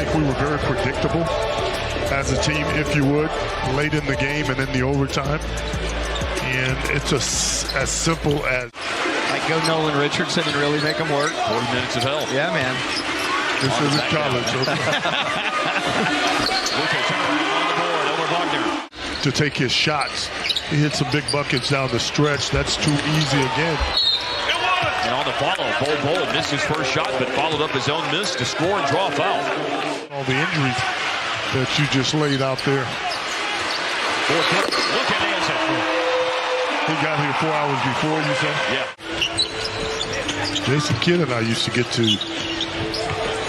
think we were very predictable as a team, if you would, late in the game and in the overtime. And it's just as simple as... Might go Nolan Richardson and really make him work. 40 minutes of hell. Yeah, man. This isn't college, okay? Luka on the board over Wagner. To take his shots. He hit some big buckets down the stretch. That's too easy again. And on the follow, Bol missed his first shot, but followed up his own miss to score and draw a foul. All the injuries that you just laid out there. Luka nails it. He got here 4 hours before, you said? Yeah. Jason Kidd and I used to get to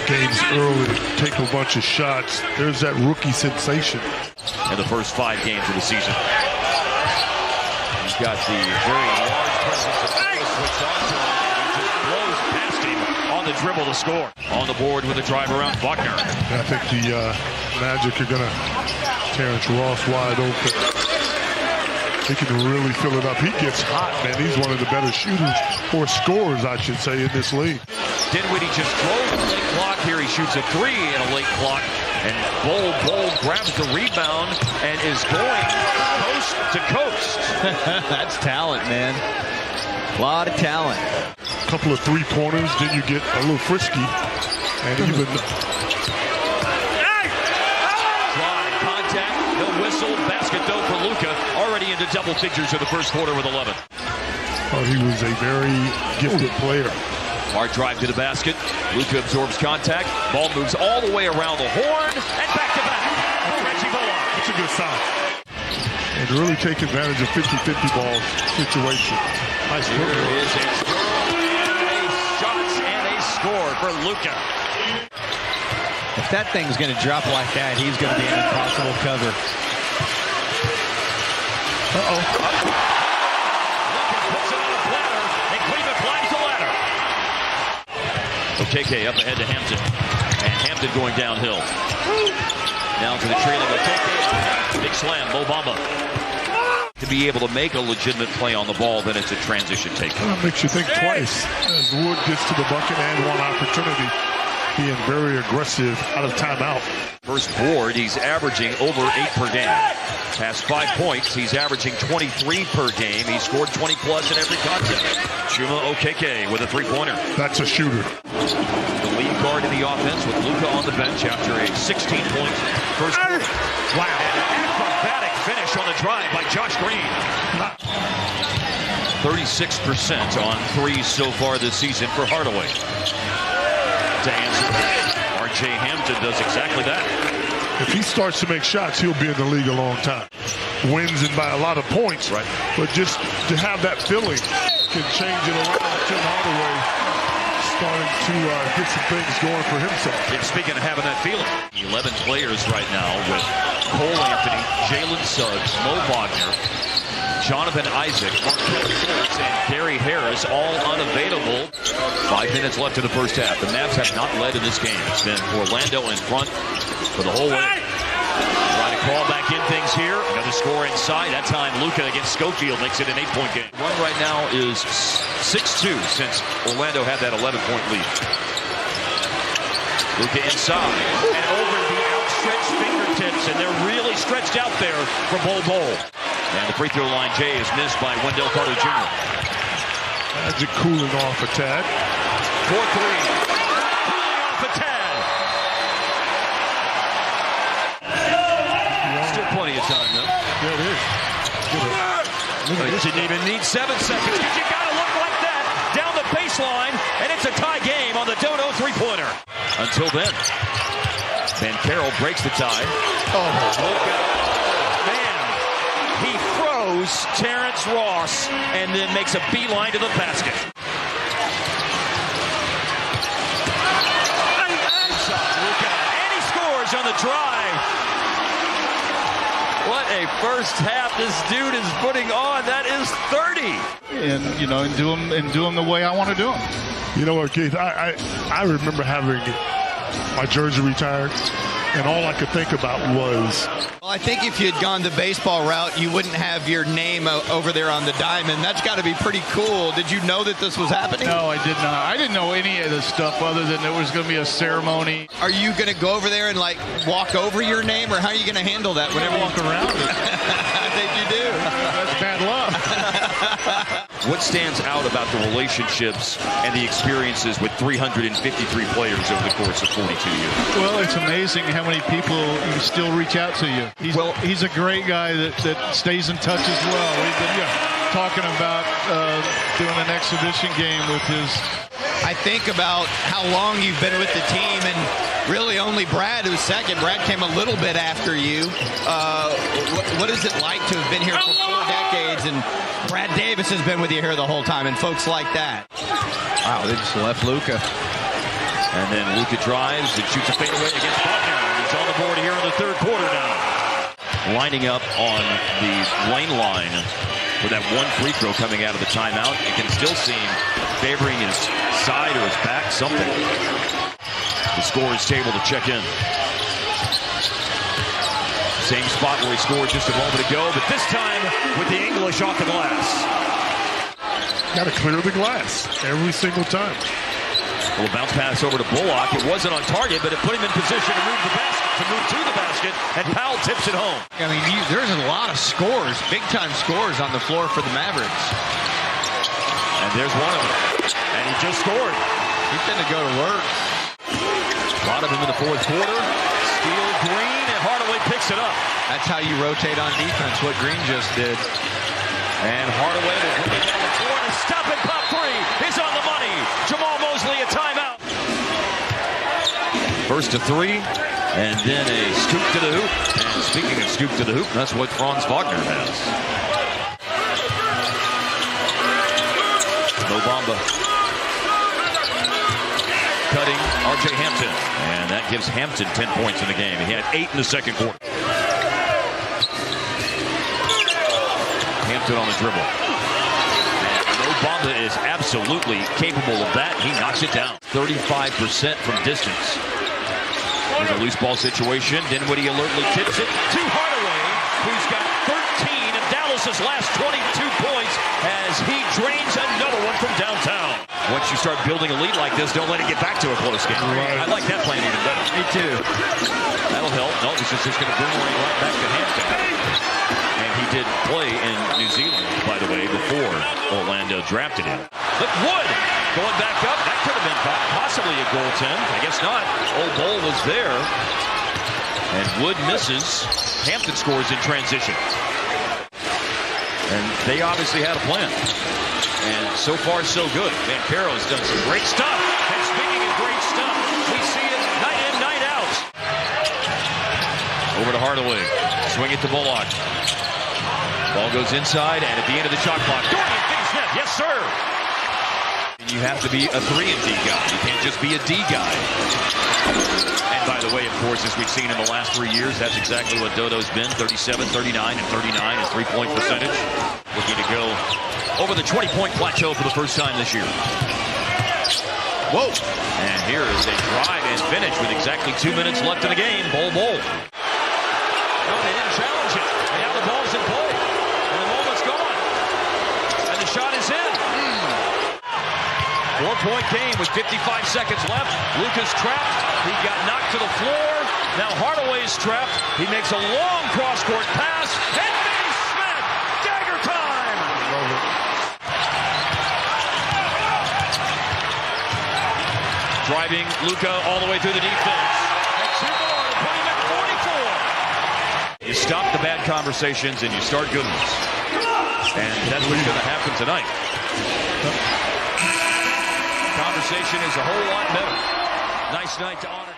games early, take a bunch of shots. There's that rookie sensation. In the first 5 games of the season. He's got the very large presence of switched on to him. He just blows past him on the dribble to score. On the board with a drive around Wagner. I think the Magic are going to Terrence Ross wide open. He can really fill it up. He gets hot, man. He's one of the better shooters, or scorers, I should say, in this league. Dinwiddie just drove the late clock here. He shoots a 3 in a late clock. And Bol grabs the rebound and is going coast to coast. That's talent, man. A lot of talent. A couple of three-pointers, then you get a little frisky. And even... Drive, contact, no whistle, basket though for Luka. Already into double figures in the first quarter with 11. Oh, he was a very gifted player. Hard drive to the basket. Luka absorbs contact. Ball moves all the way around the horn and back to back. Reggie Bullock. That's a good sign. And really take advantage of 50-50 ball situation. Nice work. Here is a shots and a score for Luka. If that thing's going to drop like that, he's going to be an impossible cover. OKK up ahead to Hampton. And Hampton going downhill. Down to the trailing OKK. Big slam, Mo Bamba. To be able to make a legitimate play on the ball, then it's a transition take. Well, that makes you think twice. As Wood gets to the bucket and one opportunity. Being very aggressive out of timeout. First board, he's averaging over 8 per game. Past 5 points, he's averaging 23 per game. He scored 20 plus in every contest. Chuma Okeke with a 3-pointer. That's a shooter. The lead guard in the offense with Luka on the bench after a 16-point first quarter. Wow. And an acrobatic finish on the drive by Josh Green. 36% on threes so far this season for Hardaway. To answer, R.J. Hampton does exactly that. If he starts to make shots, he'll be in the league a long time. Wins and by a lot of points, right? But just to have that feeling can change it around. Tim Hardaway starting to get some things going for himself. And speaking of having that feeling, 11 players right now with Cole Anthony, Jalen Suggs, Mo Wagner, Jonathan Isaac, Markelle Fultz, and Gary Harris all unavailable. 5 minutes left in the first half. The Mavs have not led in this game. It's been Orlando in front for the whole way. Trying to crawl back in things here. Another score inside. That time Luka against Schofield makes it an 8-point game. Run right now is 6-2 since Orlando had that 11-point lead. Luka inside and over the outstretched fingertips, and they're really stretched out there for Bol. And the free throw line, Jay, is missed by Wendell Carter Jr. Magic cooling off a tad. 4-3. Cooling off a tad. Still plenty of time, though. Yeah, it is. It didn't even need 7 seconds, because you got to look like that down the baseline, and it's a tie game on the Dono three-pointer. Until then, Van Carroll breaks the tie. He throws Terrence Ross and then makes a beeline to the basket. And he scores on the drive. What a first half this dude is putting on. That is 30. And, you know, and do them the way I want to do them. You know what, Keith? I remember having my jersey retired and all I could think about was... Well, I think if you had gone the baseball route, you wouldn't have your name over there on the diamond. That's got to be pretty cool. Did you know that this was happening? No, I did not. I didn't know any of this stuff other than there was going to be a ceremony. Are you going to go over there and, like, walk over your name, or how are you going to handle that whenever Walk around it. I think you do. That's bad luck. What stands out about the relationships and the experiences with 353 players over the course of 42 years? Well, it's amazing how many people still reach out to you. He's a great guy that stays in touch as well. We've been talking about doing an exhibition game with his... I think about how long you've been with the team, and really only Brad who's second. Brad came a little bit after you. What is it like to have been here for 4 decades, and Brad Davis has been with you here the whole time, and folks like that? Wow, they just left Luka. And then Luka drives and shoots a fadeaway against Buckner. He's on the board here in the third quarter now. Lining up on the lane line with that one free throw coming out of the timeout. It can still seem favoring his side or his back, something. The scorer's table to check in. Same spot where he scored just a moment ago, but this time with the English off the glass. Got to clear the glass every single time. A little bounce pass over to Bullock. It wasn't on target, but it put him in position to move to the basket, and Powell tips it home. I mean, there's a lot of scores, big-time scores on the floor for the Mavericks. And there's one of them. And he just scored. He's going to go to work. A lot of them in the fourth quarter. Steal Green, and Hardaway picks it up. That's how you rotate on defense, what Green just did. And Hardaway will bring it down the floor, and a stop and pop three is on the money. Jamal Mosley, a timeout. First to three, and then a scoop to the hoop. And speaking of scoop to the hoop, that's what Franz Wagner has. Mo Bamba. Cutting R.J. Hampton. And that gives Hampton 10 points in the game. He had 8 in the second quarter. Hampton on the dribble. Mo Bamba is absolutely capable of that. He knocks it down. 35% from distance. There's a loose ball situation. Dinwiddie alertly tips it to Hardaway, who's got 13 of Dallas's last 22 points as he drains another one from downtown. Once you start building a lead like this, don't let it get back to a close game. Right. I like that plan even better. Me too. That'll help. No, this is just going to boomerang right back to Hampton. And he did play in New Zealand, by the way, before Orlando drafted him. But Wood going back up. That could have been possibly a goaltend. I guess not. Old Bull was there. And Wood misses. Hampton scores in transition. And they obviously had a plan. And so far, so good. Banchero's done some great stuff. And speaking of great stuff, we see it night in, night out. Over to Hardaway. Swing it to Bullock. Ball goes inside, and at the end of the shot clock, Dorian Finney-Smith, yes, sir. And you have to be a 3 and D guy. You can't just be a D guy. And by the way, of course, as we've seen in the last 3 years, that's exactly what Dodo's been. 37, 39, and 39 in three-point percentage. Looking to go over the 20-point plateau for the first time this year. Whoa. And here is a drive and finish with exactly 2 minutes left in the game. Bol. No, they didn't challenge it. And now the ball's in play. And the moment's gone. And the shot is in. 4-point game with 55 seconds left. Luka's trapped. He got knocked to the floor. Now Hardaway's trapped. He makes a long cross-court pass. And Finney-Smith! Dagger time! Love it. Driving Luka all the way through the defense. And 2 more to put him at 44. You stop the bad conversations and you start good ones. And that's what's going to happen tonight. Conversation is a whole lot better. Nice night to honor.